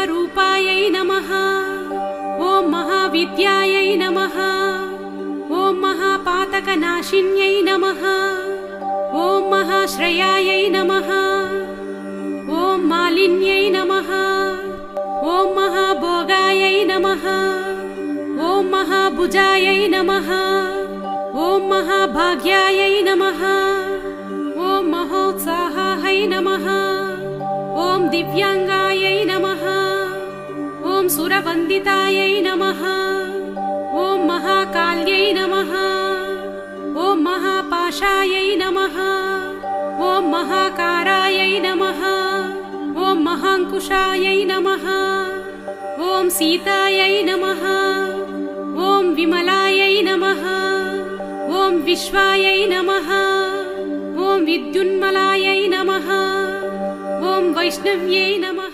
महारूपायै नमः। ॐ महाविद्यायै नमः। ॐ महापातकनाशिन्यै नमः। ॐ महाश्रयायै नमः। ॐ मालिन्यै नमः। ॐ महाभोगायै नमः। ॐ महाभुजायै नमः। ॐ महाभाग्यायै नमः। ॐ महोत्साहायै नमः। ॐ दिव्यांगायै नमः। ॐ सुरवन्दितायै नमः। ॐ महाकाल्यै नमः। ॐ महापाशायै नमः। ॐ महाकारायै नमः। ॐ महाङ्कुशायै नमः। ॐ सीतायै नमः। ॐ विमलायै नमः। ॐ विश्वायै नमः। ॐ विद्युन्मलायै नमः। ॐ वैष्णव्यै नमः।